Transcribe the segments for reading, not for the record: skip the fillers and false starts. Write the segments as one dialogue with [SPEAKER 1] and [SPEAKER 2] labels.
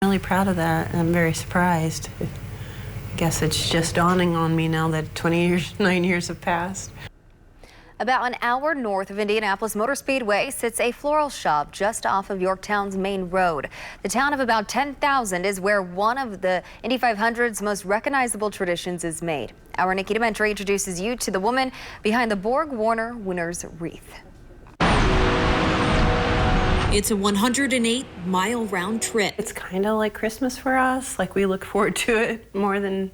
[SPEAKER 1] really proud of that. I'm very surprised. I guess it's just dawning on me now that 9 years have passed.
[SPEAKER 2] About an hour north of Indianapolis Motor Speedway sits a floral shop just off of Yorktown's main road. The town of about 10,000 is where one of the Indy 500's most recognizable traditions is made. Our Nikki Dementri introduces you to the woman behind the Borg Warner winner's wreath.
[SPEAKER 3] It's a 108-mile round trip.
[SPEAKER 1] It's kind of like Christmas for us. Like, we look forward to it more than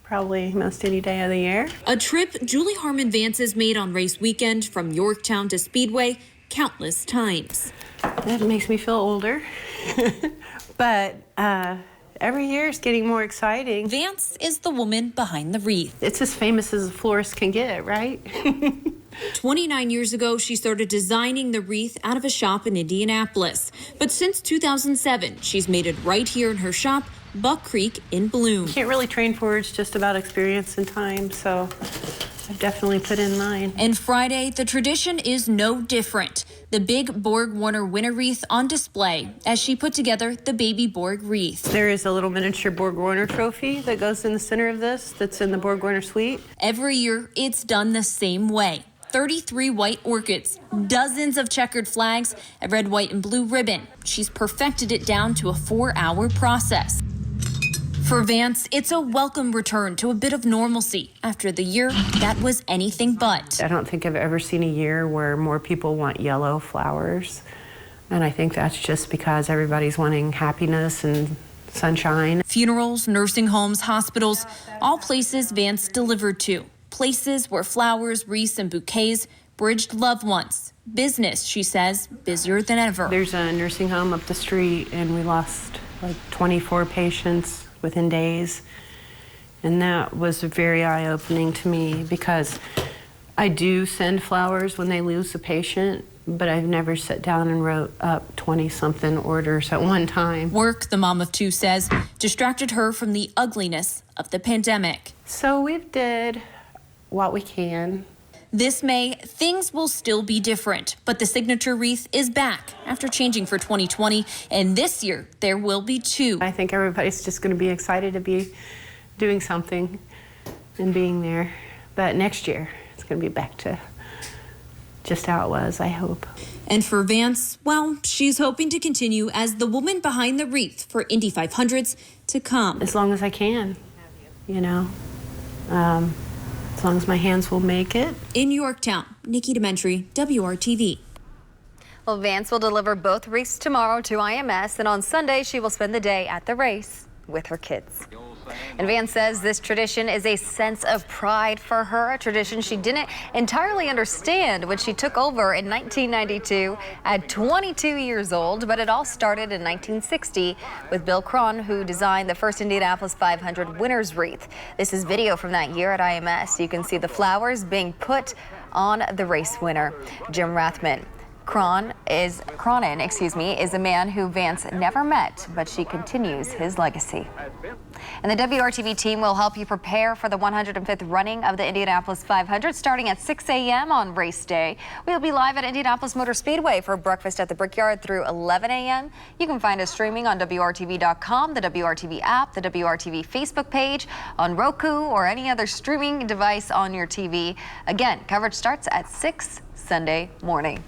[SPEAKER 1] probably most any day of the year.
[SPEAKER 3] A trip Julie Harmon Vance has made on race weekend from Yorktown to Speedway countless times.
[SPEAKER 1] That makes me feel older. But every year is getting more exciting.
[SPEAKER 3] Vance is the woman behind the wreath.
[SPEAKER 1] It's as famous as a florist can get, right?
[SPEAKER 3] 29 years ago, she started designing the wreath out of a shop in Indianapolis. But since 2007, she's made it right here in her shop, Buck Creek in Bloom.
[SPEAKER 1] Can't really train for it. It's just about experience and time, so I've definitely put in mine.
[SPEAKER 3] And Friday, the tradition is no different. The big Borg Warner winner wreath on display as she put together the baby Borg wreath.
[SPEAKER 1] There is a little miniature Borg Warner trophy that goes in the center of this that's in the Borg Warner suite.
[SPEAKER 3] Every year, it's done the same way. 33 white orchids, dozens of checkered flags, a red, white, and blue ribbon. She's perfected it down to a 4-hour process. For Vance, it's a welcome return to a bit of normalcy after the year that was anything but.
[SPEAKER 1] I don't think I've ever seen a year where more people want yellow flowers. And I think that's just because everybody's wanting happiness and sunshine.
[SPEAKER 3] Funerals, nursing homes, hospitals, all places Vance delivered to. Places where flowers, wreaths, and bouquets bridged loved ones. Business, she says, busier than ever.
[SPEAKER 1] There's a nursing home up the street, and we lost like 24 patients within days. And that was very eye-opening to me because I do send flowers when they lose a patient, but I've never sat down and wrote up 20-something orders at one time.
[SPEAKER 3] Work, the mom of two says, distracted her from the ugliness of the pandemic.
[SPEAKER 1] So we've did what we can.
[SPEAKER 3] This May, things will still be different, but the signature wreath is back after changing for 2020, and this year there will be 2.
[SPEAKER 1] I think everybody's just going to be excited to be doing something and being there. But next year, it's going to be back to just how it was, I hope.
[SPEAKER 3] And for Vance, well, she's hoping to continue as the woman behind the wreath for Indy 500s to come.
[SPEAKER 1] As long as I can, you know. As long as my hands will make it.
[SPEAKER 3] In Yorktown, Nikki Dementri, WRTV.
[SPEAKER 2] Well, Vance will deliver both wreaths tomorrow to IMS, and on Sunday she will spend the day at the race with her kids. And Vance says this tradition is a sense of pride for her, a tradition she didn't entirely understand when she took over in 1992 at 22 years old, but it all started in 1960 with Bill Cron, who designed the first Indianapolis 500 winner's wreath. This is video from that year at IMS. You can see the flowers being put on the race winner, Jim Rathman. Cronin, is a man who Vance never met, but she continues his legacy. And the WRTV team will help you prepare for the 105th running of the Indianapolis 500 starting at 6 a.m. on race day. We'll be live at Indianapolis Motor Speedway for breakfast at the Brickyard through 11 a.m. You can find us streaming on WRTV.com, the WRTV app, the WRTV Facebook page, on Roku, or any other streaming device on your TV. Again, coverage starts at 6 Sunday morning.